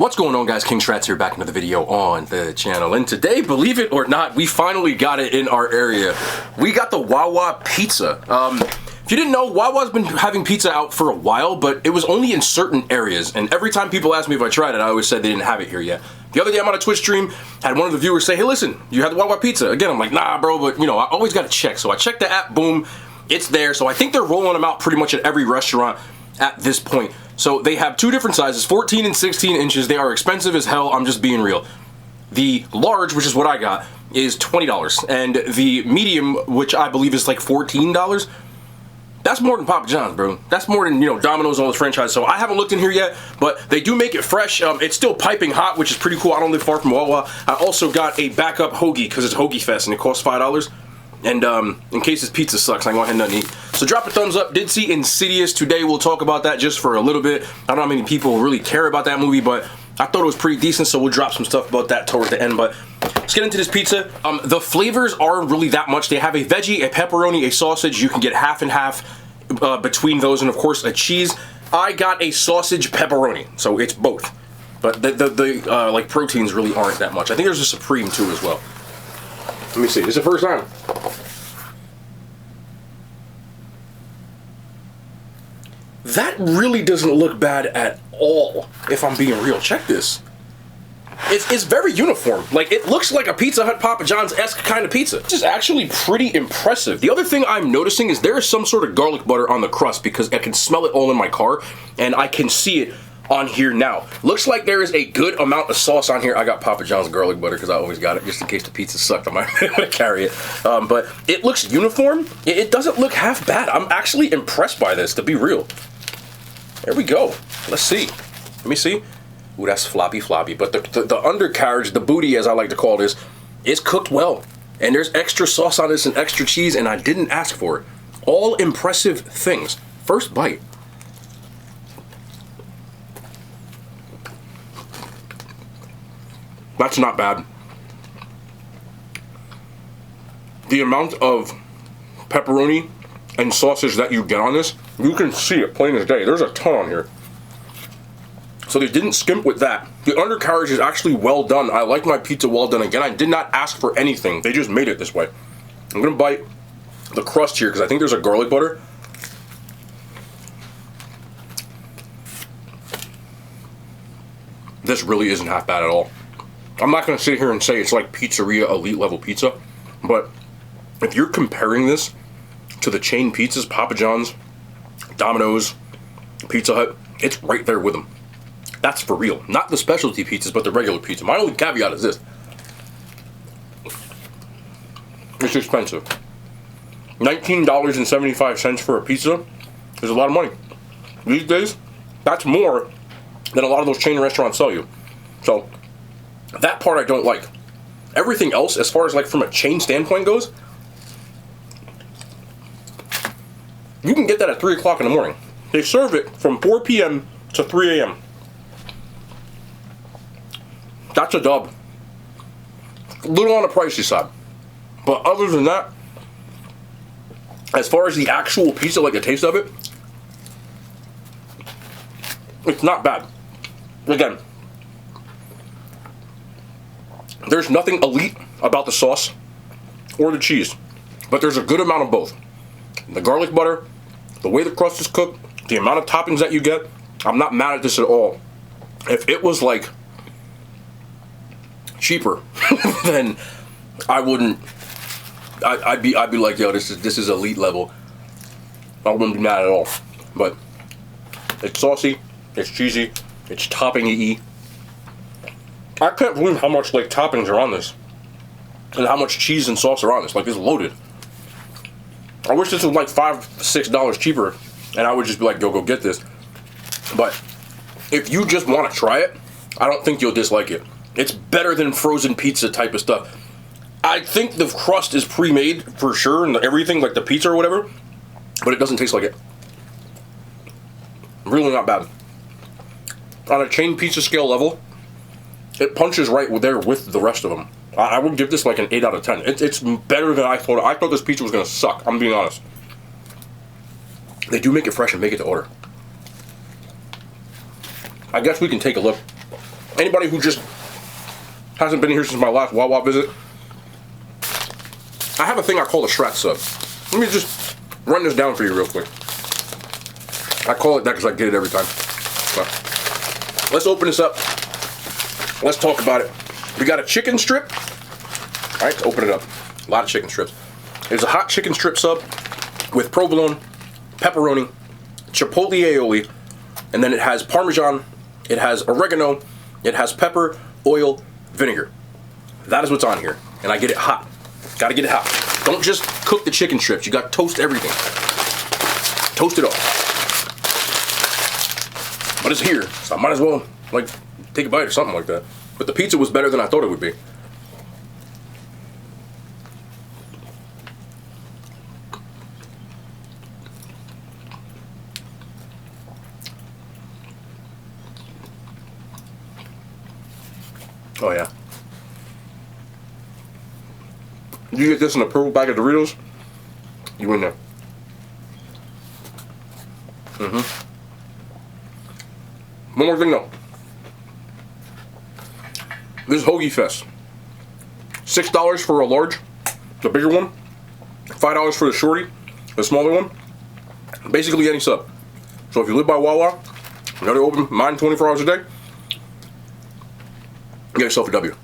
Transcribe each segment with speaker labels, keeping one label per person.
Speaker 1: What's going on, guys? King Strats here, back another video on the channel, and today, believe it or not, we finally got it in our area. We got the Wawa pizza. If you didn't know, Wawa's been having pizza out for a while, but it was only in certain areas, and every time people ask me if I tried it, I always said they didn't have it here yet. The other day I'm on a Twitch stream, had one of the viewers say, hey listen, you had the Wawa pizza. Again, I'm like, nah bro, but you know, I always gotta check. So I checked the app, boom, it's there. So I think they're rolling them out pretty much at every restaurant at this point. So they have two different sizes, 14 and 16 inches. They are expensive as hell, I'm just being real. The large, which is what I got, is $20. And the medium, which I believe is like $14, that's more than Papa John's, bro. That's more than, you know, Domino's and all those franchises. So I haven't looked in here yet, but they do make it fresh. It's still piping hot, which is pretty cool. I don't live far from Wawa. I also got a backup hoagie because it's Hoagie Fest and it costs $5. And in case this pizza sucks, I can go ahead and nothing to eat. So drop a thumbs up. Did see Insidious today. We'll talk about that just for a little bit. I don't know how many people really care about that movie, but I thought it was pretty decent, so we'll drop some stuff about that towards the end. But let's get into this pizza. The flavors aren't really that much. They have a veggie, a pepperoni, a sausage. You can get half and half between those, and of course a cheese. I got a sausage pepperoni, so it's both. But the like proteins really aren't that much. I think there's a Supreme too as well. Let me see. This is the first time. That really doesn't look bad at all, if I'm being real. Check this. It's very uniform. Like, it looks like a Pizza Hut, Papa John's-esque kind of pizza. This is actually pretty impressive. The other thing I'm noticing is there is some sort of garlic butter on the crust because I can smell it all in my car, and I can see it on here now. Looks like there is a good amount of sauce on here. I got Papa John's garlic butter because I always got it, just in case the pizza sucked. I might be able to carry it. But it looks uniform. It doesn't look half bad. I'm actually impressed by this, to be real. There we go. Let's see. Let me see. Ooh, that's floppy. But the undercarriage, the booty as I like to call this, is cooked well. And there's extra sauce on this and extra cheese, and I didn't ask for it. All impressive things. First bite. That's not bad. The amount of pepperoni and sausage that you get on this, you can see it plain as day. There's a ton on here. So they didn't skimp with that. The undercarriage is actually well done. I like my pizza well done. Again, I did not ask for anything. They just made it this way. I'm gonna bite the crust here because I think there's a garlic butter. This really isn't half bad at all. I'm not gonna sit here and say it's like pizzeria elite level pizza, but if you're comparing this to the chain pizzas, Papa John's, Domino's, Pizza Hut, it's right there with them. That's for real. Not the specialty pizzas, but the regular pizza. My only caveat is this. It's expensive. $19.75 for a pizza is a lot of money. These days, that's more than a lot of those chain restaurants sell you. So, that part I don't like. Everything else, as far as like from a chain standpoint goes, you can get that at 3 o'clock in the morning. They serve it from 4 p.m. to 3 a.m. That's a dub. A little on the pricey side. But other than that, as far as the actual pizza, like the taste of it, it's not bad. Again, there's nothing elite about the sauce or the cheese, but there's a good amount of both. The garlic butter, the way the crust is cooked, the amount of toppings that you get, I'm not mad at this at all. If it was like cheaper, then I wouldn't. I'd be like, yo, this is elite level. I wouldn't be mad at all. But it's saucy, it's cheesy, it's topping-y. I can't believe how much like toppings are on this, and how much cheese and sauce are on this. Like, it's loaded. I wish this was like $5, $6 cheaper, and I would just be like, go get this. But if you just want to try it, I don't think you'll dislike it. It's better than frozen pizza type of stuff. I think the crust is pre-made for sure, and everything, like the pizza or whatever, but it doesn't taste like it. Really not bad. On a chain pizza scale level, it punches right there with the rest of them. I would give this like an 8 out of 10. It's better than I thought. I thought this pizza was going to suck. I'm being honest. They do make it fresh and make it to order. I guess we can take a look Anybody who just hasn't been here since my last Wawa visit, I have a thing I call a Shrat sub. Let me just run this down for you real quick. I call it that because I get it every time. But let's open this up. Let's talk about it. We got a chicken strip. All right, let's open it up. A lot of chicken strips. There's a hot chicken strip sub with provolone, pepperoni, chipotle aioli, and then it has Parmesan, it has oregano, it has pepper, oil, vinegar. That is what's on here. And I get it hot. Gotta get it hot. Don't just cook the chicken strips. You gotta toast everything. Toast it up. But it's here, so I might as well, like, take a bite or something like that. But the pizza was better than I thought it would be. Oh yeah. You get this in a purple bag of Doritos, you win there. One more thing though. This Hoagie Fest. $6 for a large, the bigger one. $5 for the shorty, the smaller one. Basically any sub. So if you live by Wawa, you know they're open, mine 24 hours a day, get yourself a W.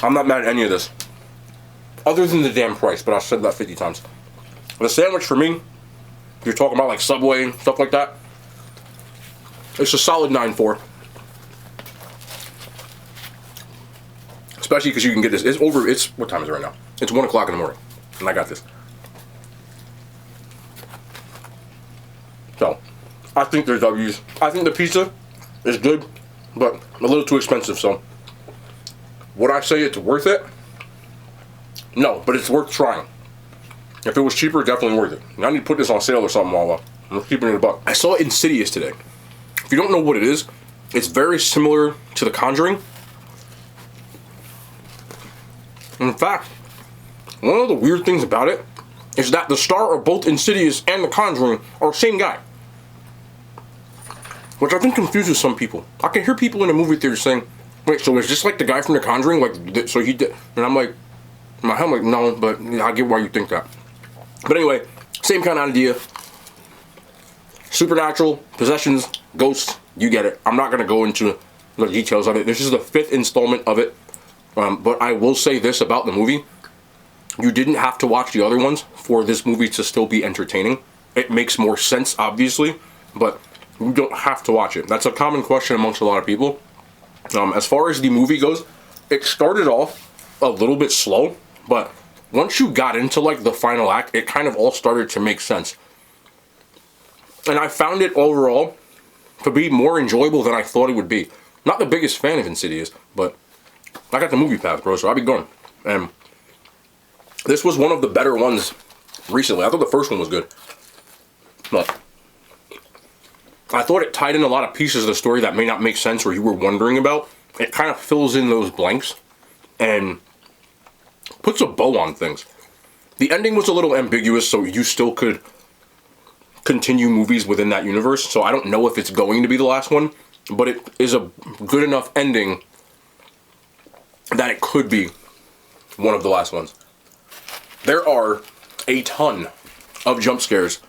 Speaker 1: I'm not mad at any of this. Other than the damn price, but I've said that 50 times. The sandwich for me, you're talking about like Subway and stuff like that, it's a solid 9.4. Especially because you can get this. It's what time is it right now? It's 1 o'clock in the morning. And I got this. So, I think there's W's. I think the pizza is good, but a little too expensive, so. Would I say it's worth it? No, but it's worth trying. If it was cheaper, definitely worth it. And I need to put this on sale or something while I'm keeping it $1. I saw Insidious today. If you don't know what it is, it's very similar to The Conjuring. In fact, one of the weird things about it is that the star of both Insidious and The Conjuring are the same guy. Which I think confuses some people. I can hear people in the movie theater saying, wait, so is this like the guy from The Conjuring? Like, so he did. And I'm like, in my head, I'm like, no, but I get why you think that. But anyway, same kind of idea. Supernatural, possessions, ghosts, you get it. I'm not going to go into the details of it. This is the 5th installment of it. But I will say this about the movie. You didn't have to watch the other ones for this movie to still be entertaining. It makes more sense, obviously, but you don't have to watch it. That's a common question amongst a lot of people. As far as the movie goes, it started off a little bit slow, but once you got into like the final act, it kind of all started to make sense. And I found it overall to be more enjoyable than I thought it would be. Not the biggest fan of Insidious, but I got the movie pass, bro, so I'll be going. And this was one of the better ones recently. I thought the first one was good. But I thought it tied in a lot of pieces of the story that may not make sense or you were wondering about. It kind of fills in those blanks and puts a bow on things. The ending was a little ambiguous, so you still could continue movies within that universe. So I don't know if it's going to be the last one, but it is a good enough ending that it could be one of the last ones. There are a ton of jump scares.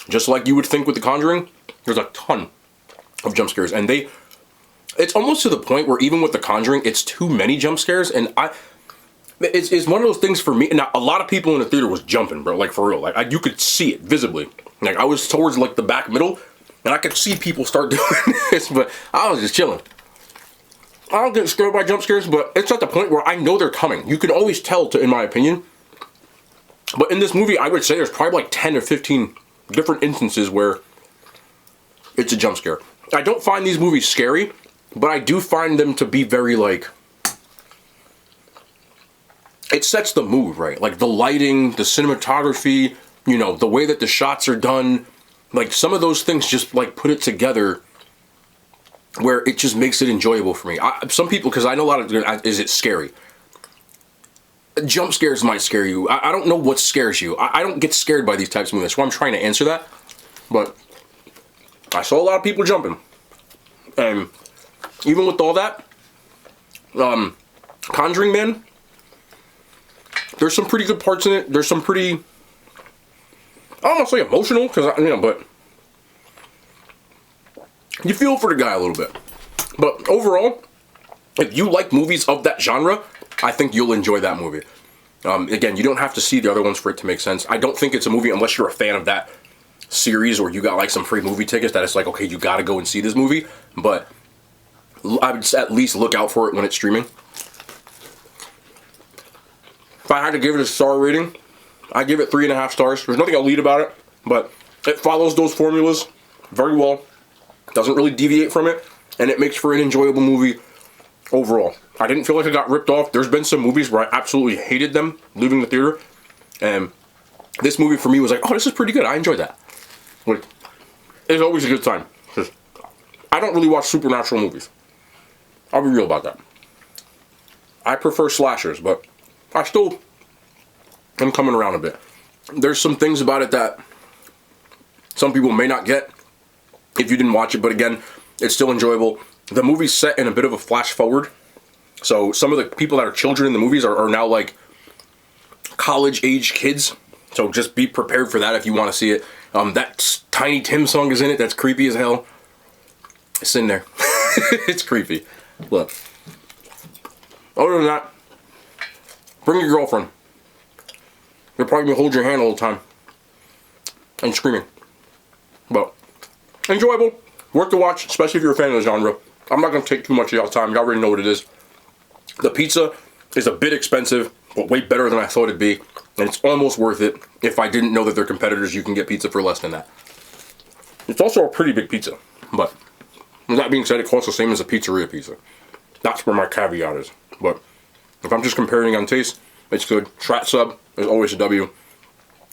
Speaker 1: Just like you would think with The Conjuring, there's a ton of jump scares. And it's almost to the point where even with The Conjuring, it's too many jump scares. And it's one of those things for me. Now, a lot of people in the theater was jumping, bro, like for real. Like you could see it visibly. Like I was towards like the back middle, and I could see people start doing this, but I was just chilling. I don't get scared by jump scares, but it's at the point where I know they're coming. You can always tell, in my opinion. But in this movie, I would say there's probably like 10 or 15 different instances where it's a jump scare. I don't find these movies scary, but I do find them to be very like, it sets the mood, right? Like the lighting, the cinematography, you know, the way that the shots are done. Like some of those things just like put it together where it just makes it enjoyable for me. Some people, because I know a lot of, is it scary? Jump scares might scare you. I don't know what scares you. I don't get scared by these types of movies. That's why I'm trying to answer that. But I saw a lot of people jumping. And even with all that, Conjuring Man, there's some pretty good parts in it. There's some pretty, I don't want to say emotional, because, but you feel for the guy a little bit. But overall, if you like movies of that genre, I think you'll enjoy that movie. Again, you don't have to see the other ones for it to make sense. I don't think it's a movie, unless you're a fan of that series or you got like some free movie tickets, that it's like, okay, you gotta go and see this movie. But I would at least look out for it when it's streaming. If I had to give it a star rating, I'd give it 3.5 stars. There's nothing elite about it, but it follows those formulas very well. Doesn't really deviate from it, and it makes for an enjoyable movie overall. I didn't feel like I got ripped off. There's been some movies where I absolutely hated them leaving the theater, and this movie for me was like, oh, this is pretty good. I enjoyed that. Like, it's always a good time. I don't really watch supernatural movies. I'll be real about that. I prefer slashers, but I still am coming around a bit. There's some things about it that some people may not get if you didn't watch it, but again, it's still enjoyable. The movie's set in a bit of a flash forward, so some of the people that are children in the movies are now like college-age kids, so just be prepared for that if you want to see it. That Tiny Tim song is in it. That's creepy as hell. It's in there. It's creepy. Look. Other than that, bring your girlfriend. You'll probably hold your hand all the time and screaming. But enjoyable, worth to watch, especially if you're a fan of the genre. I'm not going to take too much of y'all's time. Y'all already know what it is. The pizza is a bit expensive, but way better than I thought it'd be. And it's almost worth it. If I didn't know that they're competitors, you can get pizza for less than that. It's also a pretty big pizza. But with that being said, it costs the same as a pizzeria pizza. That's where my caveat is. But if I'm just comparing on taste, it's good. Strat sub is always a W.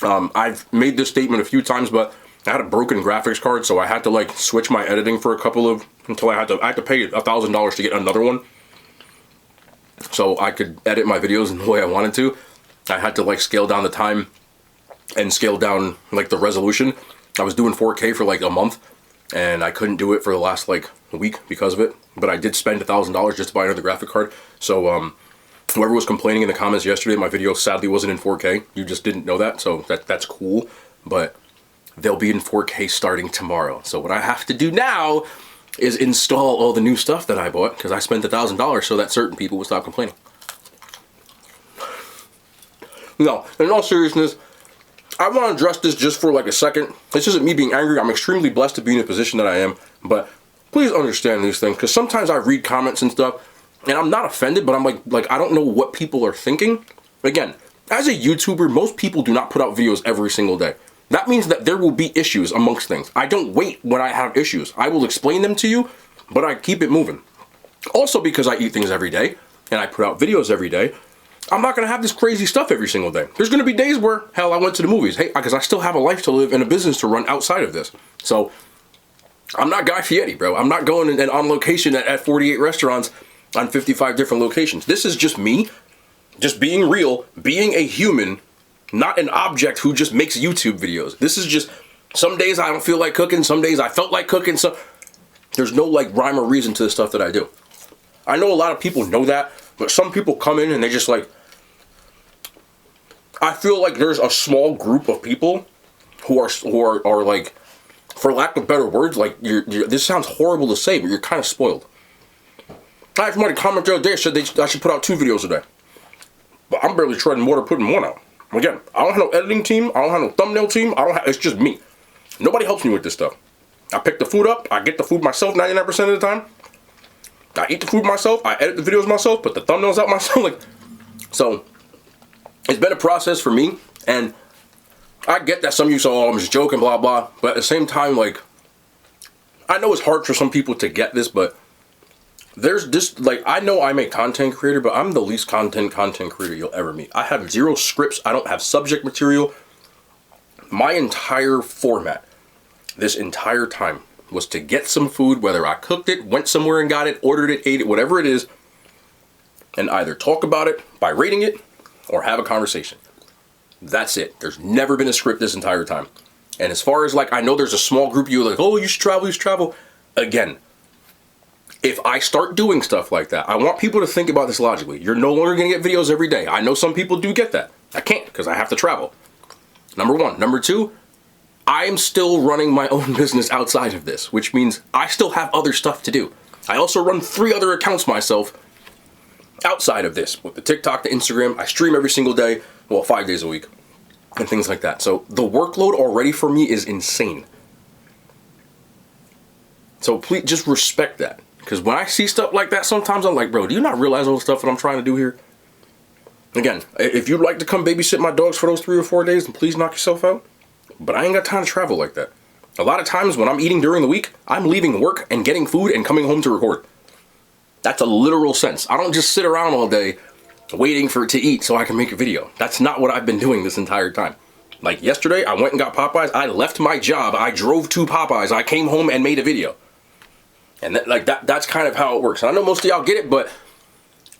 Speaker 1: I've made this statement a few times, but I had a broken graphics card, so I had to like switch my editing for a couple of, until I had to pay $1,000 to get another one, so I could edit my videos in the way I wanted to. I had to like scale down the time and scale down like the resolution. I was doing 4K for like a month, and I couldn't do it for the last like week because of it. But I did spend $1,000 just to buy another graphic card. So whoever was complaining in the comments yesterday, my video sadly wasn't in 4K. You just didn't know that, so that's cool. But they'll be in 4K starting tomorrow. So what I have to do now is install all the new stuff that I bought, because I spent $1,000 so that certain people would stop complaining. No, in all seriousness, I want to address this just for like a second. This isn't me being angry. I'm extremely blessed to be in the position that I am, but please understand these things, because sometimes I read comments and stuff, and I'm not offended, but I'm like I don't know what people are thinking. Again, as a YouTuber, most people do not put out videos every single day. That means that there will be issues amongst things. I don't wait when I have issues. I will explain them to you, but I keep it moving. Also, because I eat things every day, and I put out videos every day, I'm not going to have this crazy stuff every single day. There's going to be days where, hell, I went to the movies. Hey, because I still have a life to live and a business to run outside of this. So, I'm not Guy Fieri, bro. I'm not going and on location at 48 restaurants on 55 different locations. This is just me, just being real, being a human, not an object who just makes YouTube videos. This is just, some days I don't feel like cooking, some days I felt like cooking, so there's no like rhyme or reason to the stuff that I do. I know a lot of people know that, but some people come in and they just like, I feel like there's a small group of people who are like, for lack of better words, like this sounds horrible to say, but you're kind of spoiled. I had somebody comment the other day, said I should put out 2 videos a day, but I'm barely treading water putting one out. Again, I don't have no editing team, I don't have no thumbnail team, it's just me. Nobody helps me with this stuff. I pick the food up, I get the food myself 99% of the time. I eat the food myself, I edit the videos myself, put the thumbnails out myself. So, it's been a process for me, and I get that some of you say, oh, I'm just joking, blah, blah. But at the same time, like, I know it's hard for some people to get this, but there's this, like, I know I'm a content creator, but I'm the least content creator you'll ever meet. I have 0 scripts. I don't have subject material. My entire format, this entire time, was to get some food, whether I cooked it, went somewhere and got it, ordered it, ate it, whatever it is, and either talk about it by rating it or have a conversation. That's it. There's never been a script this entire time. And as far as, like, I know there's a small group of you like, oh, you should travel. Again, if I start doing stuff like that, I want people to think about this logically. You're no longer going to get videos every day. I know some people do get that. I can't because I have to travel. Number one. Number two, I am still running my own business outside of this, which means I still have other stuff to do. I also run 3 other accounts myself outside of this, with the TikTok, the Instagram. I stream every single day, well, 5 days a week, and things like that. So the workload already for me is insane. So please just respect that. Because when I see stuff like that, sometimes I'm like, bro, do you not realize all the stuff that I'm trying to do here? Again, if you'd like to come babysit my dogs for those 3 or 4 days, then please knock yourself out. But I ain't got time to travel like that. A lot of times when I'm eating during the week, I'm leaving work and getting food and coming home to record. That's a literal sense. I don't just sit around all day waiting for it to eat so I can make a video. That's not what I've been doing this entire time. Like yesterday, I went and got Popeyes. I left my job. I drove to Popeyes. I came home and made a video. And that's kind of how it works. And I know most of y'all get it, but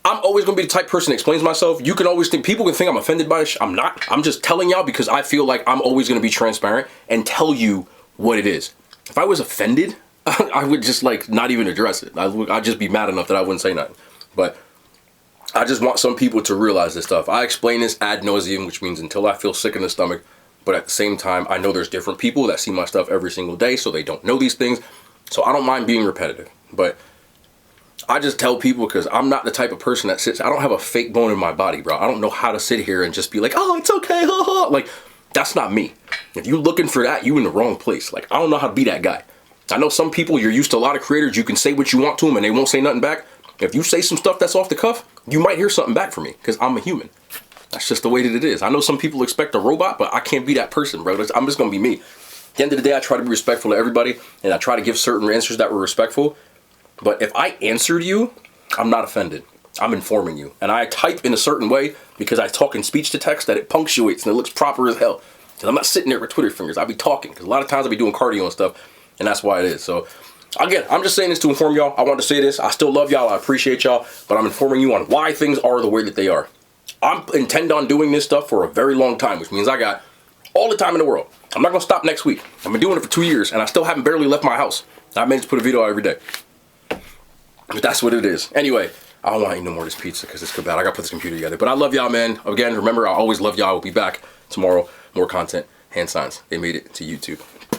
Speaker 1: I'm always going to be the type of person that explains myself. You can always think, people can think I'm offended by this. I'm not. I'm just telling y'all because I feel like I'm always going to be transparent and tell you what it is. If I was offended, I would just like not even address it. I'd just be mad enough that I wouldn't say nothing. But I just want some people to realize this stuff. I explain this ad nauseum, which means until I feel sick in the stomach. But at the same time, I know there's different people that see my stuff every single day, so they don't know these things. So I don't mind being repetitive. But I just tell people because I'm not the type of person that sits. I don't have a fake bone in my body, bro. I don't know how to sit here and just be like, oh, it's okay. Like, that's not me. If you're looking for that, you in the wrong place. Like, I don't know how to be that guy. I know some people, you're used to a lot of creators, you can say what you want to them and they won't say nothing back. If you say some stuff that's off the cuff, you might hear something back from me because I'm a human. That's just the way that it is. I know some people expect a robot, but I can't be that person, bro. I'm just going to be me. At the end of the day, I try to be respectful to everybody and I try to give certain answers that were respectful. But if I answered you, I'm not offended. I'm informing you. And I type in a certain way because I talk in speech to text that it punctuates and it looks proper as hell. Because I'm not sitting there with Twitter fingers. I be talking. Because a lot of times I be doing cardio and stuff. And that's why it is. So, again, I'm just saying this to inform y'all. I want to say this. I still love y'all. I appreciate y'all. But I'm informing you on why things are the way that they are. I intend on doing this stuff for a very long time. Which means I got all the time in the world. I'm not going to stop next week. I've been doing it for 2 years. And I still haven't barely left my house. I managed to put a video out every day. But that's what it is. Anyway, I don't want to eat no more of this pizza because it's good bad. I got to put this computer together. But I love y'all, man. Again, remember, I always love y'all. We'll be back tomorrow. More content. Hand signs. They made it to YouTube.